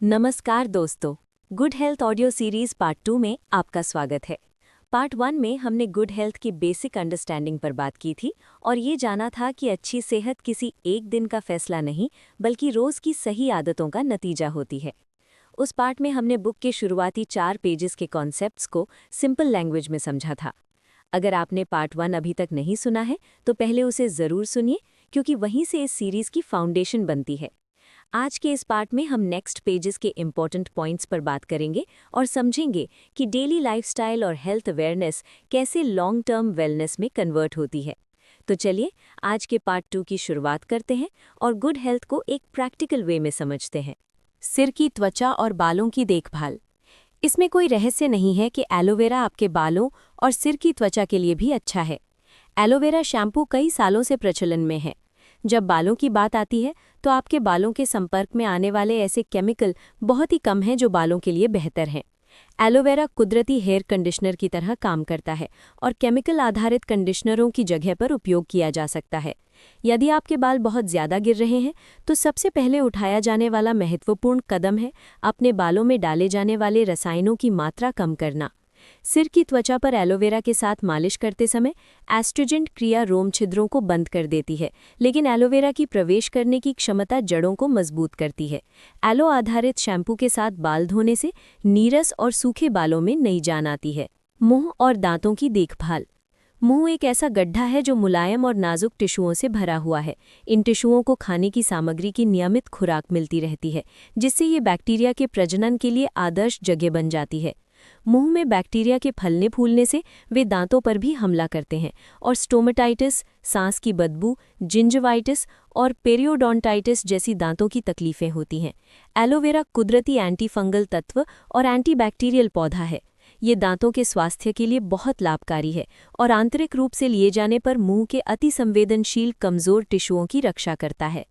नमस्कार दोस्तों, good health audio series part 2 में आपका स्वागत है। पार्ट 1 में हमने गुड हेल्थ की बेसिक अंडरस्टैंडिंग पर बात की थी और ये जाना था कि अच्छी सेहत किसी एक दिन का फैसला नहीं बल्कि रोज की सही आदतों का नतीजा होती है। उस पार्ट में हमने बुक के शुरुआती 4 पेजेस के कॉन्सेप्ट्स को सिंपल लैंग्वेज में समझा था। अगर आपने पार्ट 1 अभी तक नहीं सुना है तो पहले उसे ज़रूर सुनिए, क्योंकि वहीं से इस सीरीज़ की फाउंडेशन बनती है। आज के इस पार्ट में हम नेक्स्ट पेजेस के इम्पॉर्टेंट पॉइंट्स पर बात करेंगे और समझेंगे कि डेली लाइफस्टाइल और हेल्थ अवेयरनेस कैसे लॉन्ग टर्म वेलनेस में कन्वर्ट होती है। तो चलिए आज के पार्ट 2 की शुरुआत करते हैं और गुड हेल्थ को एक प्रैक्टिकल वे में समझते हैं। सिर की त्वचा और बालों की देखभाल। इसमें कोई रहस्य नहीं है कि एलोवेरा आपके बालों और सिर की त्वचा के लिए भी अच्छा है। एलोवेरा शैम्पू कई सालों से प्रचलन में है। जब बालों की बात आती है तो आपके बालों के संपर्क में आने वाले ऐसे केमिकल बहुत ही कम हैं जो बालों के लिए बेहतर हैं। एलोवेरा कुदरती हेयर कंडीशनर की तरह काम करता है और केमिकल आधारित कंडीशनरों की जगह पर उपयोग किया जा सकता है। यदि आपके बाल बहुत ज़्यादा गिर रहे हैं तो सबसे पहले उठाया जाने वाला महत्वपूर्ण कदम है अपने बालों में डाले जाने वाले रसायनों की मात्रा कम करना। सिर की त्वचा पर एलोवेरा के साथ मालिश करते समय एस्ट्रिजेंट क्रिया रोम छिद्रों को बंद कर देती है, लेकिन एलोवेरा की प्रवेश करने की क्षमता जड़ों को मजबूत करती है। एलो आधारित शैम्पू के साथ बाल धोने से नीरस और सूखे बालों में नई जान आती है। मुंह और दांतों की देखभाल। मुंह एक ऐसा गड्ढा है जो मुलायम और नाजुक टिश्यूओं से भरा हुआ है। इन टिश्यूओं को खाने की सामग्री की नियमित खुराक मिलती रहती है, जिससे ये बैक्टीरिया के प्रजनन के लिए आदर्श जगह बन जाती है। मुंह में बैक्टीरिया के फलने फूलने से वे दांतों पर भी हमला करते हैं और स्टोमेटाइटिस, सांस की बदबू, जिंजवाइटिस और पेरियोडोंटाइटिस जैसी दांतों की तकलीफें होती हैं। एलोवेरा कुदरती एंटी फंगल तत्व और एंटीबैक्टीरियल पौधा है। ये दांतों के स्वास्थ्य के लिए बहुत लाभकारी है और आंतरिक रूप से लिए जाने पर मुंह के अति संवेदनशील कमजोर टिश्यूओं की रक्षा करता है।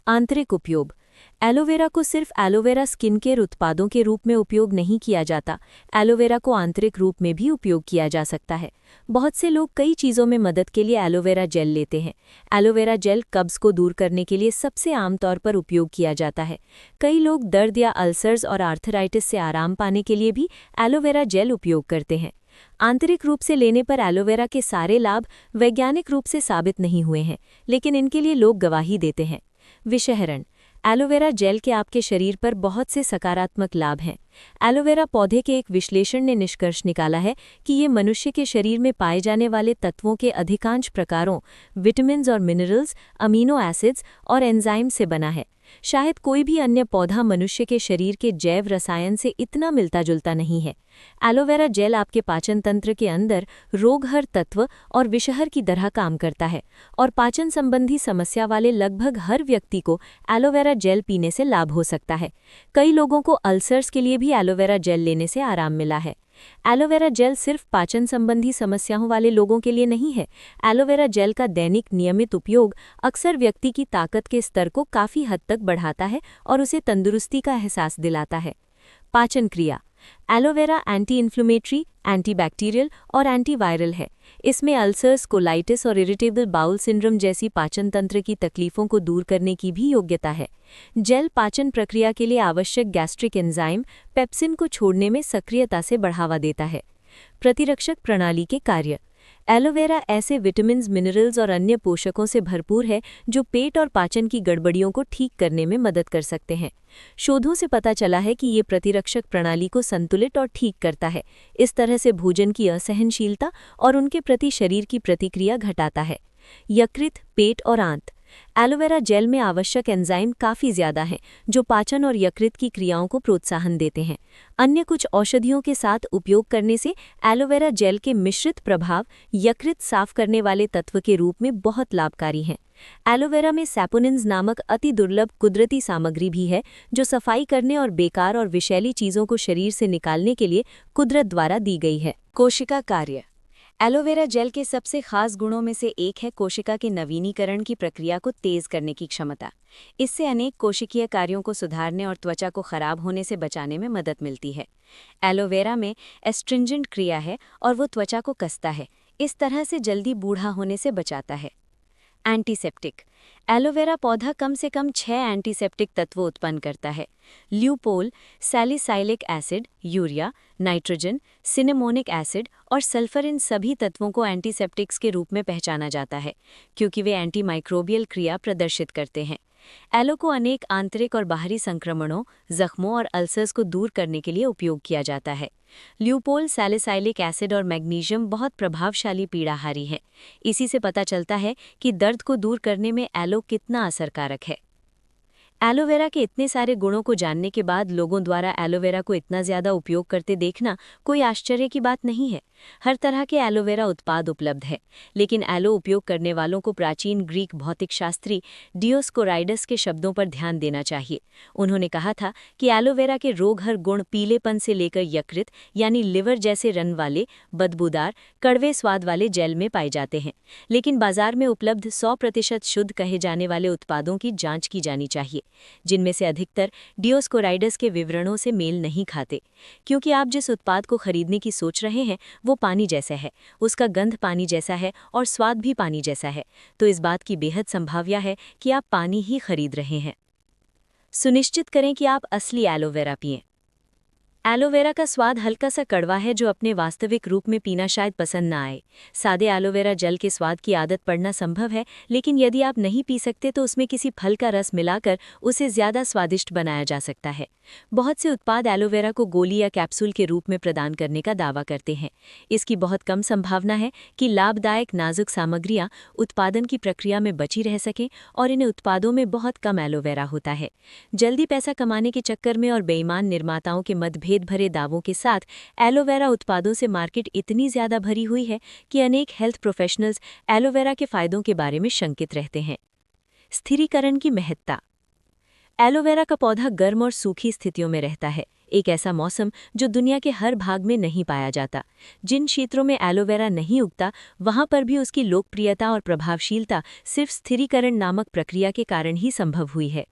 आंतरिक उपयोग। एलोवेरा को सिर्फ एलोवेरा स्किन केयर उत्पादों के रूप में उपयोग नहीं किया जाता, एलोवेरा को आंतरिक रूप में भी उपयोग किया जा सकता है। बहुत से लोग कई चीज़ों में मदद के लिए एलोवेरा जेल लेते हैं। एलोवेरा जेल कब्ज को दूर करने के लिए सबसे आम तौर पर उपयोग किया जाता है। कई लोग दर्द या अल्सर्स और आर्थराइटिस से आराम पाने के लिए भी एलोवेरा जेल उपयोग करते हैं। आंतरिक रूप से लेने पर एलोवेरा के सारे लाभ वैज्ञानिक रूप से साबित नहीं हुए हैं, लेकिन इनके लिए लोग गवाही देते हैं। विषहरण। एलोवेरा जेल के आपके शरीर पर बहुत से सकारात्मक लाभ हैं। एलोवेरा पौधे के एक विश्लेषण ने निष्कर्ष निकाला है कि ये मनुष्य के शरीर में पाए जाने वाले तत्वों के अधिकांश प्रकारों, विटामिन्स और मिनरल्स, अमीनो एसिड्स और एंजाइम से बना है। शायद कोई भी अन्य पौधा मनुष्य के शरीर के जैव रसायन से इतना मिलता जुलता नहीं है। एलोवेरा जेल आपके पाचन तंत्र के अंदर रोगहर तत्व और विषहर की तरह काम करता है और पाचन संबंधी समस्या वाले लगभग हर व्यक्ति को एलोवेरा जेल पीने से लाभ हो सकता है। कई लोगों को अल्सर्स के लिए भी एलोवेरा जेल लेने से आराम मिला है। एलोवेरा जेल सिर्फ पाचन संबंधी समस्याओं वाले लोगों के लिए नहीं है। एलोवेरा जेल का दैनिक नियमित उपयोग अक्सर व्यक्ति की ताकत के स्तर को काफ़ी हद तक बढ़ाता है और उसे तंदुरुस्ती का एहसास दिलाता है। पाचन क्रिया। एलोवेरा एंटी इन्फ्लेमेटरी, एंटीबैक्टीरियल और एंटीवायरल है। इसमें अल्सर्स, कोलाइटिस और इरिटेबल बाउल सिंड्रोम जैसी पाचन तंत्र की तकलीफों को दूर करने की भी योग्यता है। जेल पाचन प्रक्रिया के लिए आवश्यक गैस्ट्रिक एंजाइम पेप्सिन को छोड़ने में सक्रियता से बढ़ावा देता है। प्रतिरक्षक प्रणाली के कार्य। एलोवेरा ऐसे विटामिन्स, मिनरल्स और अन्य पोषकों से भरपूर है जो पेट और पाचन की गड़बड़ियों को ठीक करने में मदद कर सकते हैं। शोधों से पता चला है कि ये प्रतिरक्षक प्रणाली को संतुलित और ठीक करता है। इस तरह से भोजन की असहनशीलता और उनके प्रति शरीर की प्रतिक्रिया घटाता है। यकृत, पेट और आंत। एलोवेरा जेल में आवश्यक एंजाइम काफ़ी ज़्यादा हैं जो पाचन और यकृत की क्रियाओं को प्रोत्साहन देते हैं। अन्य कुछ औषधियों के साथ उपयोग करने से एलोवेरा जेल के मिश्रित प्रभाव यकृत साफ करने वाले तत्व के रूप में बहुत लाभकारी हैं। एलोवेरा में सैपोनिन्स नामक अति दुर्लभ कुदरती सामग्री भी है जो सफाई करने और बेकार और विषैली चीज़ों को शरीर से निकालने के लिए कुदरत द्वारा दी गई है। कोशिका कार्य। एलोवेरा जेल के सबसे खास गुणों में से एक है कोशिका के नवीनीकरण की प्रक्रिया को तेज करने की क्षमता। इससे अनेक कोशिकीय कार्यों को सुधारने और त्वचा को खराब होने से बचाने में मदद मिलती है। एलोवेरा में एस्ट्रिंजेंट क्रिया है और वो त्वचा को कसता है, इस तरह से जल्दी बूढ़ा होने से बचाता है। एंटीसेप्टिक। एलोवेरा पौधा कम से कम 6 एंटीसेप्टिक तत्वों उत्पन्न करता है। Lupeol, salicylic acid, urea, nitrogen, cinnamic acid और सल्फर, इन सभी तत्वों को एंटीसेप्टिक्स के रूप में पहचाना जाता है क्योंकि वे एंटीमाइक्रोबियल क्रिया प्रदर्शित करते हैं। एलो को अनेक आंतरिक और बाहरी संक्रमणों, जख्मों और अल्सर्स को दूर करने के लिए उपयोग किया जाता है। ल्यूपोल, सैलिसाइलिक एसिड और मैग्नीशियम बहुत प्रभावशाली पीड़ाहारी हैं। इसी से पता चलता है कि दर्द को दूर करने में एलो कितना असरकारक है। एलोवेरा के इतने सारे गुणों को जानने के बाद लोगों द्वारा एलोवेरा को इतना ज़्यादा उपयोग करते देखना कोई आश्चर्य की बात नहीं है। हर तरह के एलोवेरा उत्पाद उपलब्ध है, लेकिन एलो उपयोग करने वालों को प्राचीन ग्रीक भौतिकशास्त्री डियोस्कोराइडस के शब्दों पर ध्यान देना चाहिए। उन्होंने कहा था कि एलोवेरा के रोगहर गुण पीलेपन से लेकर यकृत यानी लिवर जैसे रंग वाले, बदबूदार, कड़वे स्वाद वाले जेल में पाए जाते हैं। लेकिन बाजार में उपलब्ध 100% शुद्ध कहे जाने वाले उत्पादों की जांच की जानी चाहिए, जिनमें से अधिकतर डियोस्कोराइडस के विवरणों से मेल नहीं खाते। क्योंकि आप जिस उत्पाद को खरीदने की सोच रहे हैं वो पानी जैसा है, उसका गंध पानी जैसा है और स्वाद भी पानी जैसा है, तो इस बात की बेहद संभावना है कि आप पानी ही खरीद रहे हैं। सुनिश्चित करें कि आप असली एलोवेरा पिएं। एलोवेरा का स्वाद हल्का सा कड़वा है जो अपने वास्तविक रूप में पीना शायद पसंद ना आए। सादे एलोवेरा जेल के स्वाद की आदत पड़ना संभव है, लेकिन यदि आप नहीं पी सकते तो उसमें किसी फल का रस मिलाकर उसे ज़्यादा स्वादिष्ट बनाया जा सकता है। बहुत से उत्पाद एलोवेरा को गोली या कैप्सूल के रूप में प्रदान करने का दावा करते हैं। इसकी बहुत कम संभावना है कि लाभदायक नाजुक सामग्रियां उत्पादन की प्रक्रिया में बची रह सकें और इन उत्पादों में बहुत कम एलोवेरा होता है। जल्दी पैसा कमाने के चक्कर में और बेईमान निर्माताओं के मतभेद भरे दावों के साथ एलोवेरा उत्पादों से मार्केट इतनी ज्यादा भरी हुई है कि अनेक हेल्थ प्रोफेशनल्स एलोवेरा के फायदों के बारे में शंकित रहते हैं। स्थिरीकरण की महत्ता। एलोवेरा का पौधा गर्म और सूखी स्थितियों में रहता है, एक ऐसा मौसम जो दुनिया के हर भाग में नहीं पाया जाता। जिन क्षेत्रों में एलोवेरा नहीं उगता वहां पर भी उसकी लोकप्रियता और प्रभावशीलता सिर्फ स्थिरीकरण नामक प्रक्रिया के कारण ही संभव हुई है।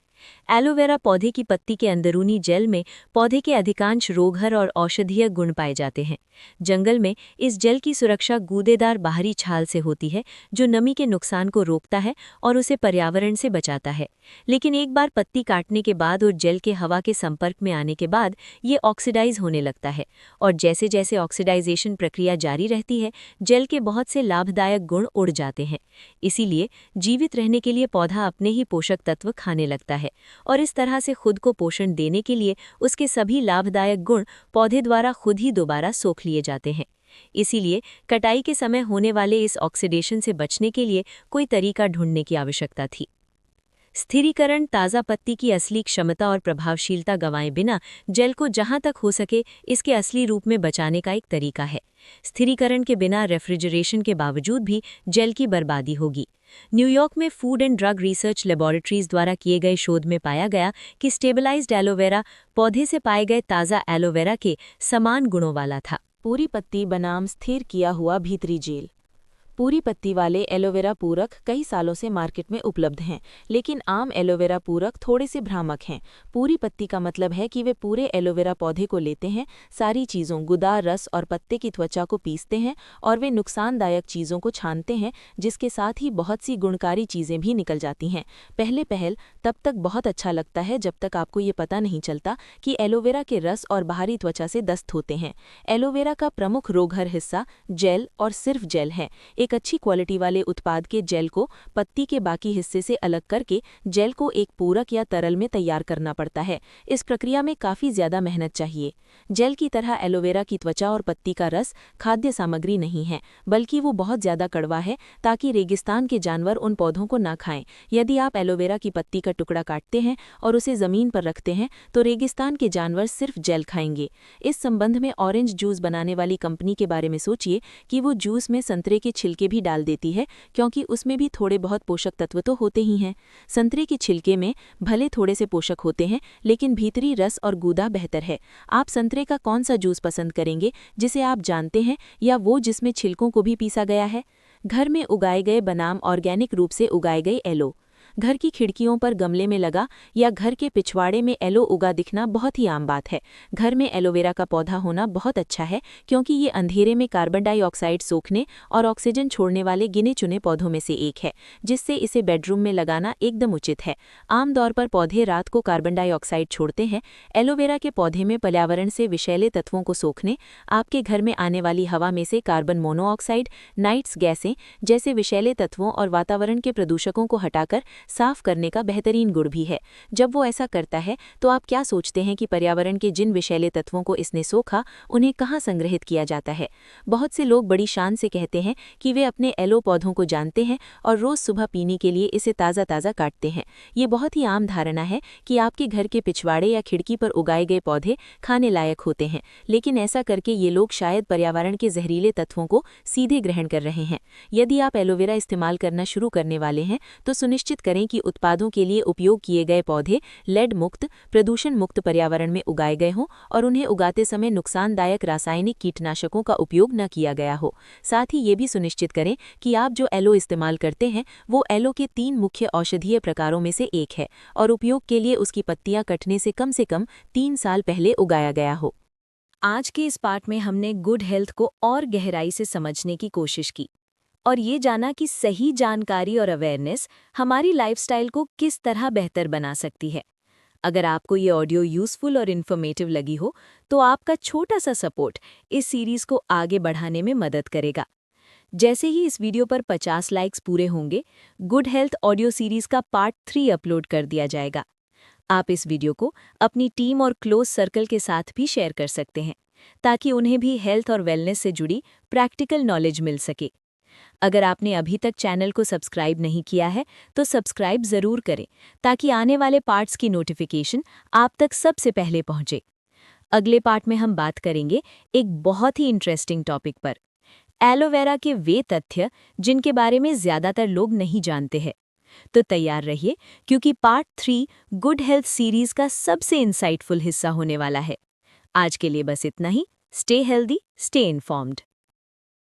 एलोवेरा पौधे की पत्ती के अंदरूनी जेल में पौधे के अधिकांश रोगहर और औषधीय गुण पाए जाते हैं। जंगल में इस जेल की सुरक्षा गूदेदार बाहरी छाल से होती है जो नमी के नुकसान को रोकता है और उसे पर्यावरण से बचाता है। लेकिन एक बार पत्ती काटने के बाद और जेल के हवा के संपर्क में आने के बाद ये ऑक्सीडाइज होने लगता है और जैसे जैसे ऑक्सीडाइजेशन प्रक्रिया जारी रहती है जेल के बहुत से लाभदायक गुण उड़ जाते हैं। इसीलिए जीवित रहने के लिए पौधा अपने ही पोषक तत्व खाने लगता है और इस तरह से खुद को पोषण देने के लिए उसके सभी लाभदायक गुण पौधे द्वारा खुद ही दोबारा सोख लिए जाते हैं। इसीलिए कटाई के समय होने वाले इस ऑक्सीडेशन से बचने के लिए कोई तरीका ढूंढने की आवश्यकता थी। स्थिरीकरण ताज़ा पत्ती की असली क्षमता और प्रभावशीलता गंवाए बिना जेल को जहां तक हो सके इसके असली रूप में बचाने का एक तरीका है। स्थिरीकरण के बिना रेफ्रिजरेशन के बावजूद भी जेल की बर्बादी होगी। न्यूयॉर्क में food and drug research laboratories द्वारा किए गए शोध में पाया गया कि स्टेबलाइज्ड एलोवेरा पौधे से पाए गए ताज़ा एलोवेरा के समान गुणों वाला था। पूरी पत्ती बनाम स्थिर किया हुआ भीतरी जेल। पूरी पत्ती वाले एलोवेरा पूरक कई सालों से मार्केट में उपलब्ध हैं, लेकिन आम एलोवेरा पूरक थोड़े से भ्रामक हैं। पूरी पत्ती का मतलब है कि वे पूरे एलोवेरा पौधे को लेते हैं, सारी चीज़ों गुदा, रस और पत्ते की त्वचा को पीसते हैं और वे नुकसानदायक चीज़ों को छानते हैं, जिसके साथ ही बहुत सी गुणकारी चीज़ें भी निकल जाती हैं। पहल तब तक बहुत अच्छा लगता है जब तक आपको ये पता नहीं चलता कि एलोवेरा के रस और बाहरी त्वचा से दस्त होते हैं। एलोवेरा का प्रमुख रोगहर हिस्सा जेल और सिर्फ जेल है। एक अच्छी क्वालिटी वाले उत्पाद के जेल को पत्ती के बाकी हिस्से से अलग करके जेल को एक पूरक या तरल में तैयार करना पड़ता है। इस प्रक्रिया में काफ़ी ज़्यादा मेहनत चाहिए। जेल की तरह एलोवेरा की त्वचा और पत्ती का रस खाद्य सामग्री नहीं है, बल्कि वो बहुत ज़्यादा कड़वा है ताकि रेगिस्तान के जानवर उन पौधों को ना खाएं। यदि आप एलोवेरा की पत्ती का टुकड़ा काटते हैं और उसे ज़मीन पर रखते हैं तो रेगिस्तान के जानवर सिर्फ जेल खाएंगे। इस संबंध में ऑरेंज जूस बनाने वाली कंपनी के बारे में सोचिए कि वो जूस में संतरे के छिलके भी डाल देती है, क्योंकि उसमें भी थोड़े बहुत पोषक तत्व तो होते ही हैं। संतरे के छिलके में भले थोड़े से पोषक होते हैं, लेकिन भीतरी रस और गूदा बेहतर है। आप संतरे का कौन सा जूस पसंद करेंगे, जिसे आप जानते हैं, या वो जिसमें छिलकों को भी पीसा गया है? घर में उगाए गए बनाम ऑर्गेनिक रूप से उगाए गए एलो। घर की खिड़कियों पर गमले में लगा या घर के पिछवाड़े में एलो उगा दिखना बहुत ही आम बात है। घर में एलोवेरा का पौधा होना बहुत अच्छा है क्योंकि ये अंधेरे में कार्बन डाइऑक्साइड सोखने और ऑक्सीजन छोड़ने वाले गिने चुने पौधों में से एक है, जिससे इसे बेडरूम में लगाना एकदम उचित है। आमतौर पर पौधे रात को कार्बन डाइऑक्साइड छोड़ते हैं। एलोवेरा के पौधे में पर्यावरण से विषैले तत्वों को सोखने, आपके घर में आने वाली हवा में से कार्बन मोनोऑक्साइड, नाइट्स गैसें जैसे विषैले तत्वों और वातावरण के प्रदूषकों को हटाकर साफ करने का बेहतरीन गुण भी है। जब वो ऐसा करता है तो आप क्या सोचते हैं कि पर्यावरण के जिन विषैले तत्वों को इसने सोखा उन्हें कहाँ संग्रहित किया जाता है? बहुत से लोग बड़ी शान से कहते हैं कि वे अपने एलो पौधों को जानते हैं और रोज सुबह पीने के लिए इसे ताज़ा ताज़ा काटते हैं। ये बहुत ही आम धारणा है कि आपके घर के पिछवाड़े या खिड़की पर उगाए गए पौधे खाने लायक होते हैं, लेकिन ऐसा करके ये लोग शायद पर्यावरण के जहरीले तत्वों को सीधे ग्रहण कर रहे हैं। यदि आप एलोवेरा इस्तेमाल करना शुरू करने वाले हैं तो सुनिश्चित करें कि उत्पादों के लिए उपयोग किए गए पौधे लेड मुक्त, प्रदूषण मुक्त पर्यावरण में उगाए गए हों और उन्हें उगाते समय नुकसानदायक रासायनिक कीटनाशकों का उपयोग न किया गया हो। साथ ही ये भी सुनिश्चित करें कि आप जो एलो इस्तेमाल करते हैं वो एलो के 3 मुख्य औषधीय प्रकारों में से एक है और उपयोग के लिए उसकी पत्तियां कटने से कम 3 साल पहले उगाया गया हो। आज के इस पार्ट में हमने गुड हेल्थ को और गहराई से समझने की कोशिश की और ये जाना कि सही जानकारी और अवेयरनेस हमारी लाइफस्टाइल को किस तरह बेहतर बना सकती है। अगर आपको ये ऑडियो यूज़फुल और इन्फॉर्मेटिव लगी हो तो आपका छोटा सा सपोर्ट इस सीरीज़ को आगे बढ़ाने में मदद करेगा। जैसे ही इस वीडियो पर 50 लाइक्स पूरे होंगे, गुड हेल्थ ऑडियो सीरीज़ का पार्ट 3 अपलोड कर दिया जाएगा। आप इस वीडियो को अपनी टीम और क्लोज सर्कल के साथ भी शेयर कर सकते हैं ताकि उन्हें भी हेल्थ और वेलनेस से जुड़ी प्रैक्टिकल नॉलेज मिल सके। अगर आपने अभी तक चैनल को सब्सक्राइब नहीं किया है तो सब्सक्राइब ज़रूर करें ताकि आने वाले पार्ट्स की नोटिफिकेशन आप तक सबसे पहले पहुंचे। अगले पार्ट में हम बात करेंगे एक बहुत ही इंटरेस्टिंग टॉपिक पर, एलोवेरा के वे तथ्य जिनके बारे में ज़्यादातर लोग नहीं जानते हैं। तो तैयार रहिए क्योंकि पार्ट 3 गुड हेल्थ सीरीज़ का सबसे इंसाइटफुल हिस्सा होने वाला है। आज के लिए बस इतना ही। Stay healthy, stay informed.